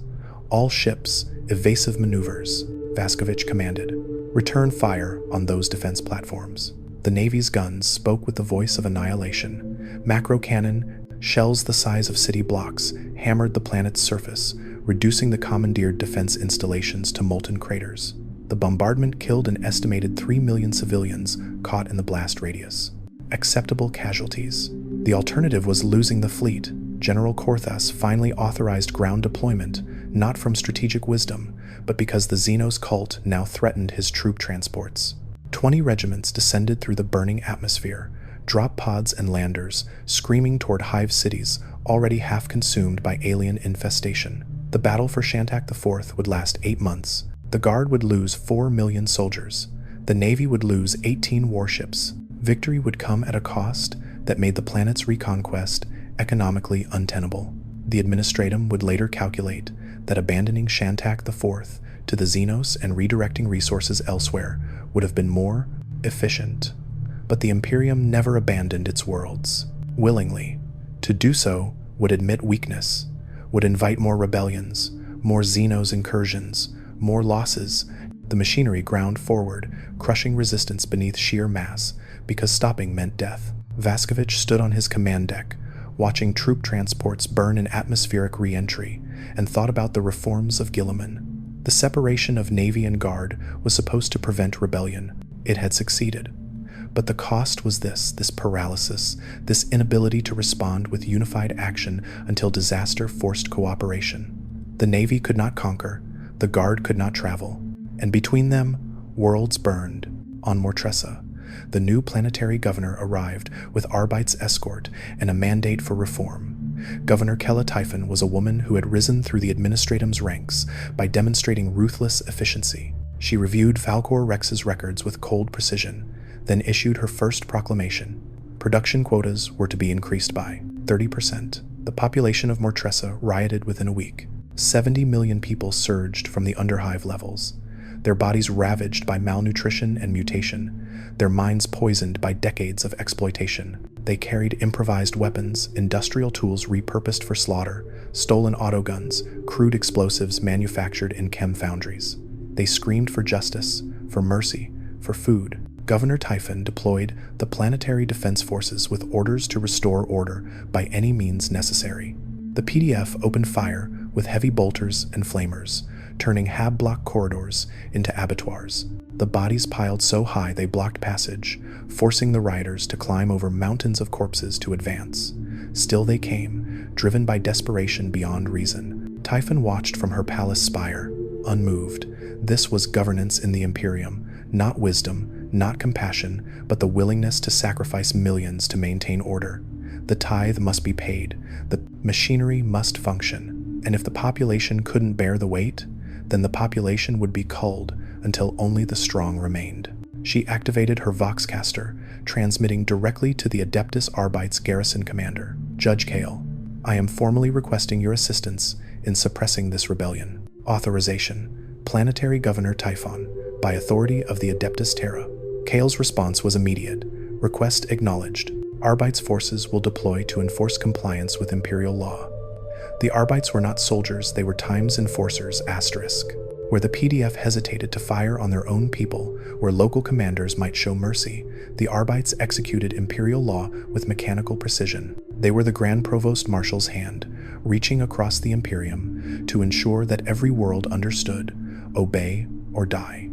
All ships, evasive maneuvers, Vascovich commanded. Return fire on those defense platforms. The Navy's guns spoke with the voice of annihilation. Macro cannon, shells the size of city blocks, hammered the planet's surface, reducing the commandeered defense installations to molten craters. The bombardment killed an estimated 3 million civilians caught in the blast radius. Acceptable casualties. The alternative was losing the fleet. General Korthus finally authorized ground deployment, not from strategic wisdom, but because the Xenos cult now threatened his troop transports. 20 regiments descended through the burning atmosphere, drop pods and landers, screaming toward hive cities already half consumed by alien infestation. The battle for Shantak IV would last 8 months. The Guard would lose 4 million soldiers. The Navy would lose 18 warships. Victory would come at a cost that made the planet's reconquest economically untenable. The Administratum would later calculate that abandoning Shantak IV to the Xenos and redirecting resources elsewhere would have been more efficient. But the Imperium never abandoned its worlds willingly. To do so would admit weakness, would invite more rebellions, more Xenos incursions, more losses. The machinery ground forward, crushing resistance beneath sheer mass, because stopping meant death. Vascovich stood on his command deck, watching troop transports burn in atmospheric re-entry, and thought about the reforms of Guilliman. The separation of Navy and Guard was supposed to prevent rebellion. It had succeeded. But the cost was this paralysis, this inability to respond with unified action until disaster forced cooperation. The Navy could not conquer, the Guard could not travel, and between them, worlds burned. On Mortressa, the new planetary governor arrived with Arbite's escort and a mandate for reform. Governor Kella Typhon was a woman who had risen through the Administratum's ranks by demonstrating ruthless efficiency. She reviewed Falcor Rex's records with cold precision, then issued her first proclamation. Production quotas were to be increased by 30%. The population of Mortressa rioted within a week. 70 million people surged from the underhive levels, their bodies ravaged by malnutrition and mutation, their minds poisoned by decades of exploitation. They carried improvised weapons, industrial tools repurposed for slaughter, stolen autoguns, crude explosives manufactured in chem foundries. They screamed for justice, for mercy, for food. Governor Typhon deployed the planetary defense forces with orders to restore order by any means necessary. The PDF opened fire with heavy bolters and flamers, turning hab-block corridors into abattoirs. The bodies piled so high they blocked passage, forcing the rioters to climb over mountains of corpses to advance. Still they came, driven by desperation beyond reason. Typhon watched from her palace spire, unmoved. This was governance in the Imperium, not wisdom, not compassion, but the willingness to sacrifice millions to maintain order. The tithe must be paid, the machinery must function, and if the population couldn't bear the weight, then the population would be culled until only the strong remained. She activated her Voxcaster, transmitting directly to the Adeptus Arbite's garrison commander, Judge Kale. I am formally requesting your assistance in suppressing this rebellion. Authorization: Planetary Governor Typhon, by authority of the Adeptus Terra. Kale's response was immediate. Request acknowledged. Arbite's forces will deploy to enforce compliance with Imperial law. The Arbites were not soldiers, they were Times enforcers, asterisk. Where the PDF hesitated to fire on their own people, where local commanders might show mercy, the Arbites executed Imperial law with mechanical precision. They were the Grand Provost Marshal's hand, reaching across the Imperium to ensure that every world understood, obey or die.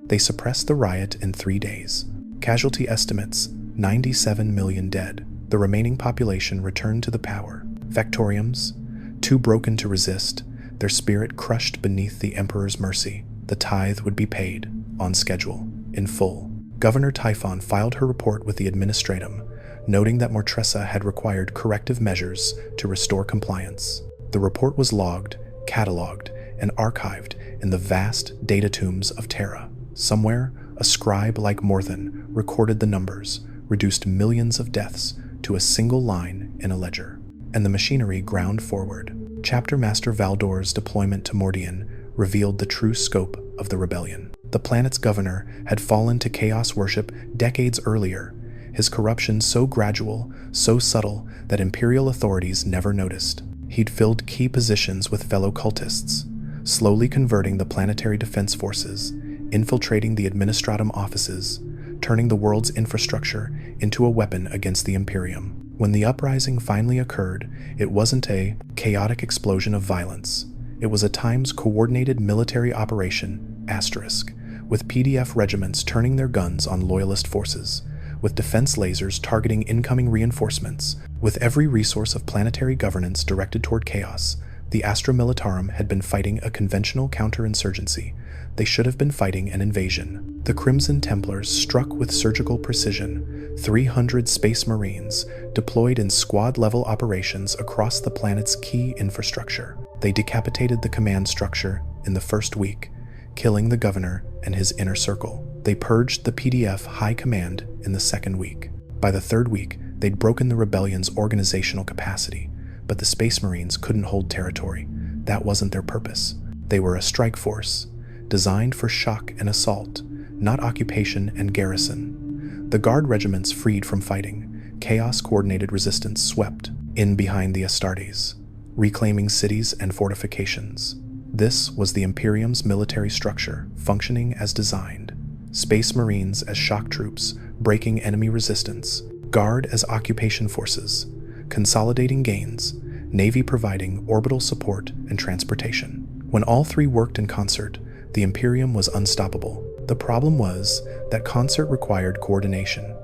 They suppressed the riot in 3 days. Casualty estimates: 97 million dead. The remaining population returned to the power. Factoriums, too broken to resist, their spirit crushed beneath the emperor's mercy. The tithe would be paid, on schedule, in full. Governor Typhon filed her report with the Administratum, noting that Mortressa had required corrective measures to restore compliance. The report was logged, catalogued, and archived in the vast data tombs of Terra. Somewhere, a scribe like Morthan recorded the numbers, reduced millions of deaths to a single line in a ledger. And the machinery ground forward. Chapter Master Valdor's deployment to Mordian revealed the true scope of the rebellion. The planet's governor had fallen to chaos worship decades earlier, his corruption so gradual, so subtle that imperial authorities never noticed. He'd filled key positions with fellow cultists, slowly converting the planetary defense forces, infiltrating the Administratum offices, turning the world's infrastructure into a weapon against the Imperium. When the uprising finally occurred, it wasn't a chaotic explosion of violence. It was a times-coordinated military operation, asterisk, with PDF regiments turning their guns on loyalist forces, with defense lasers targeting incoming reinforcements, with every resource of planetary governance directed toward chaos. The Astra Militarum had been fighting a conventional counterinsurgency. They should have been fighting an invasion. The Crimson Templars struck with surgical precision. 300 Space Marines deployed in squad-level operations across the planet's key infrastructure. They decapitated the command structure in the first week, killing the governor and his inner circle. They purged the PDF High Command in the second week. By the third week, they'd broken the rebellion's organizational capacity, but the Space Marines couldn't hold territory. That wasn't their purpose. They were a strike force, designed for shock and assault, not occupation and garrison. The Guard regiments freed from fighting. Chaos-coordinated resistance swept in behind the Astartes, reclaiming cities and fortifications. This was the Imperium's military structure, functioning as designed. Space Marines as shock troops, breaking enemy resistance. Guard as occupation forces, consolidating gains. Navy providing orbital support and transportation. When all three worked in concert, the Imperium was unstoppable. The problem was that concert required coordination,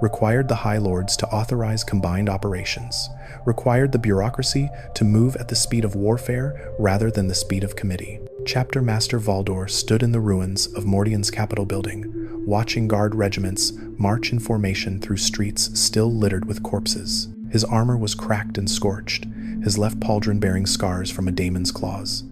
required the High Lords to authorize combined operations, required the bureaucracy to move at the speed of warfare rather than the speed of committee. Chapter Master Valdor stood in the ruins of Mordian's Capitol building, watching Guard regiments march in formation through streets still littered with corpses. His armor was cracked and scorched, his left pauldron bearing scars from a daemon's claws.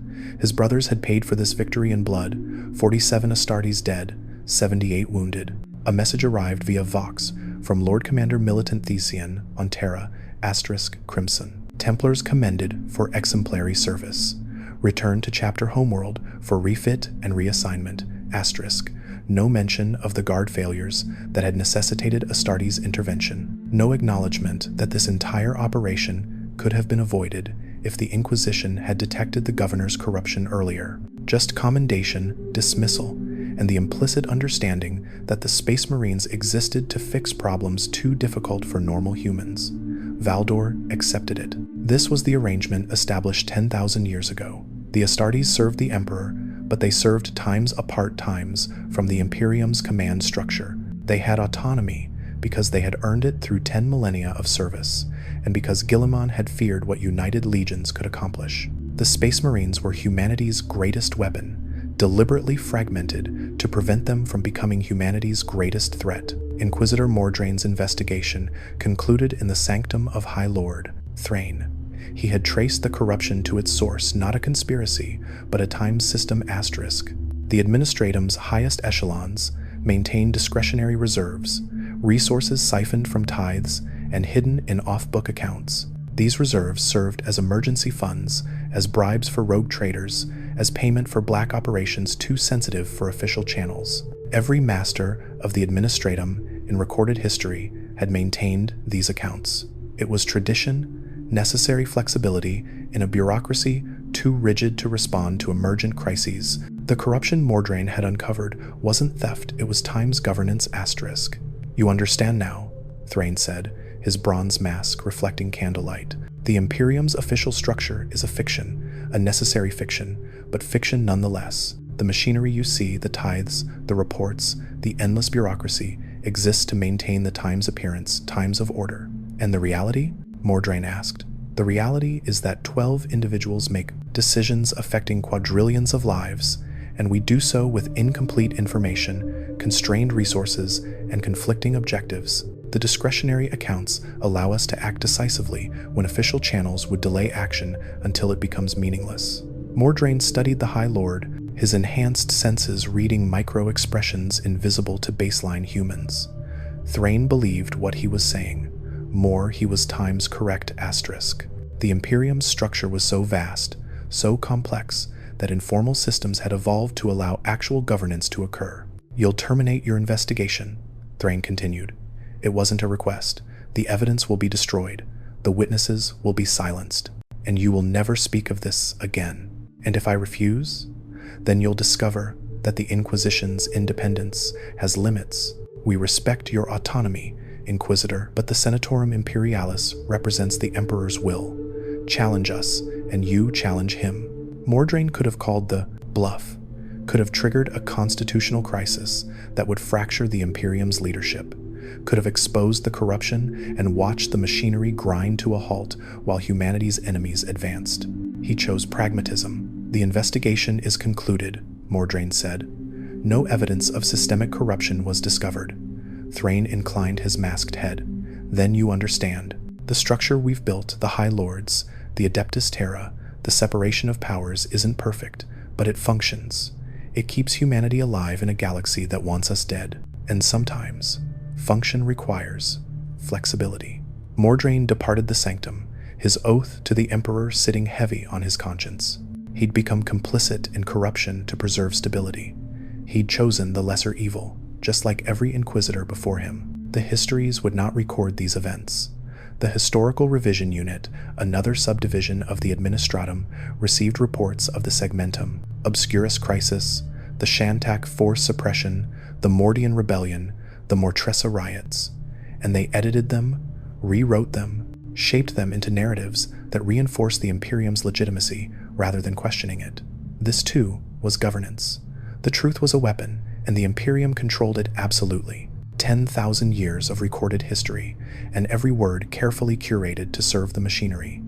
His brothers had paid for this victory in blood, 47 Astartes dead, 78 wounded. A message arrived via Vox from Lord Commander Militant Thesian on Terra, *Crimson. Templars commended for exemplary service. Returned to Chapter Homeworld for refit and reassignment, *. No mention of the Guard failures that had necessitated Astartes' intervention. No acknowledgement that this entire operation could have been avoided if the Inquisition had detected the governor's corruption earlier. Just commendation, dismissal, and the implicit understanding that the Space Marines existed to fix problems too difficult for normal humans. Valdor accepted it. This was the arrangement established 10,000 years ago. The Astartes served the Emperor, but they served times apart times from the Imperium's command structure. They had autonomy because they had earned it through 10 millennia of service, and because Guilliman had feared what united legions could accomplish. The Space Marines were humanity's greatest weapon, deliberately fragmented to prevent them from becoming humanity's greatest threat. Inquisitor Mordrain's investigation concluded in the sanctum of High Lord Thrain. He had traced the corruption to its source, not a conspiracy, but a time system asterisk. The Administratum's highest echelons maintained discretionary reserves, resources siphoned from tithes and hidden in off-book accounts. These reserves served as emergency funds, as bribes for rogue traders, as payment for black operations too sensitive for official channels. Every master of the Administratum in recorded history had maintained these accounts. It was tradition, necessary flexibility in a bureaucracy too rigid to respond to emergent crises. The corruption Mordrain had uncovered wasn't theft, it was time's governance asterisk. You understand now, Thrain said, his bronze mask reflecting candlelight. The Imperium's official structure is a fiction, a necessary fiction, but fiction nonetheless. The machinery you see, the tithes, the reports, the endless bureaucracy, exists to maintain the time's appearance, times of order. And the reality? Mordrain asked. The reality is that 12 individuals make decisions affecting quadrillions of lives, and we do so with incomplete information, constrained resources, and conflicting objectives. The discretionary accounts allow us to act decisively when official channels would delay action until it becomes meaningless. Mordrain studied the High Lord, his enhanced senses reading micro-expressions invisible to baseline humans. Thrain believed what he was saying. More, he was times correct asterisk. The Imperium's structure was so vast, so complex, that informal systems had evolved to allow actual governance to occur. "You'll terminate your investigation," Thrain continued. "It wasn't a request. The evidence will be destroyed. The witnesses will be silenced. And you will never speak of this again. And if I refuse, then you'll discover that the Inquisition's independence has limits. We respect your autonomy, Inquisitor, but the Senatorum Imperialis represents the Emperor's will. Challenge us, and you challenge him." Mordrain could have called the bluff, could have triggered a constitutional crisis that would fracture the Imperium's leadership, could have exposed the corruption and watched the machinery grind to a halt while humanity's enemies advanced. He chose pragmatism. "The investigation is concluded," Mordrain said. "No evidence of systemic corruption was discovered." Thrain inclined his masked head. "Then you understand. The structure we've built, the High Lords, the Adeptus Terra, the separation of powers isn't perfect, but it functions. It keeps humanity alive in a galaxy that wants us dead. And sometimes, function requires flexibility." Mordrain departed the sanctum, his oath to the Emperor sitting heavy on his conscience. He'd become complicit in corruption to preserve stability. He'd chosen the lesser evil, just like every Inquisitor before him. The histories would not record these events. The Historical Revision Unit, another subdivision of the Administratum, received reports of the Segmentum, Obscurus Crisis, the Shantak Force Suppression, the Mordian Rebellion, the Mortressa Riots, and they edited them, rewrote them, shaped them into narratives that reinforced the Imperium's legitimacy rather than questioning it. This, too, was governance. The truth was a weapon, and the Imperium controlled it absolutely. 10,000 years of recorded history, and every word carefully curated to serve the machinery.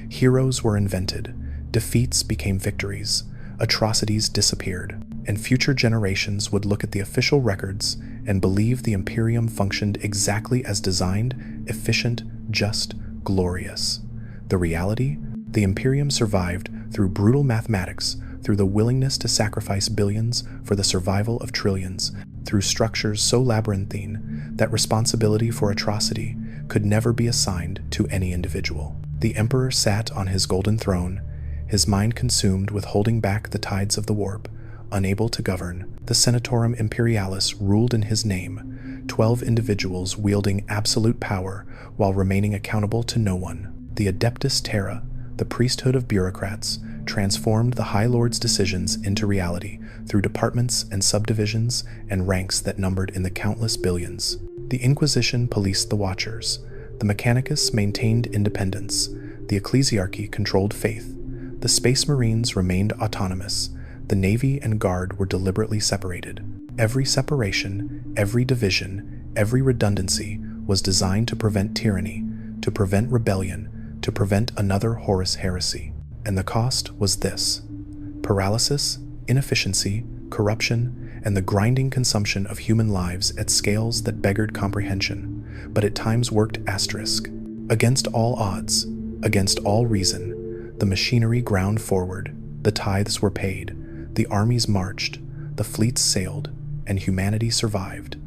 Heroes were invented, defeats became victories, atrocities disappeared, and future generations would look at the official records and believe the Imperium functioned exactly as designed, efficient, just, glorious. The reality? The Imperium survived through brutal mathematics, through the willingness to sacrifice billions for the survival of trillions, through structures so labyrinthine that responsibility for atrocity could never be assigned to any individual. The Emperor sat on his golden throne, his mind consumed with holding back the tides of the warp, unable to govern. The Senatorum Imperialis ruled in his name, 12 individuals wielding absolute power while remaining accountable to no one. The Adeptus Terra, the priesthood of bureaucrats, transformed the High Lord's decisions into reality through departments and subdivisions and ranks that numbered in the countless billions. The Inquisition policed the Watchers. The Mechanicus maintained independence. The Ecclesiarchy controlled faith. The Space Marines remained autonomous. The Navy and Guard were deliberately separated. Every separation, every division, every redundancy was designed to prevent tyranny, to prevent rebellion, to prevent another Horus Heresy. And the cost was this: paralysis, inefficiency, corruption, and the grinding consumption of human lives at scales that beggared comprehension, but at times worked asterisk. Against all odds, against all reason, the machinery ground forward, the tithes were paid, the armies marched, the fleets sailed, and humanity survived.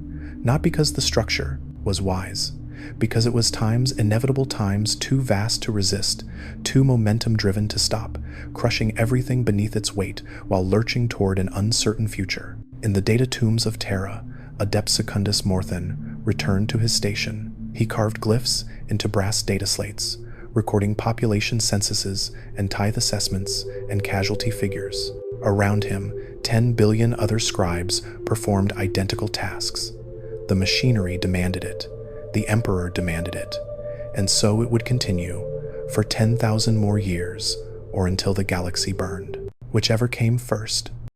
Not because the structure was wise, because it was times, inevitable times, too vast to resist, too momentum-driven to stop, crushing everything beneath its weight while lurching toward an uncertain future. In the data tombs of Terra, Adept Secundus Morthan returned to his station. He carved glyphs into brass data slates, recording population censuses and tithe assessments and casualty figures. Around him, 10 billion other scribes performed identical tasks. The machinery demanded it. The Emperor demanded it. And so it would continue for 10,000 more years, or until the galaxy burned. Whichever came first,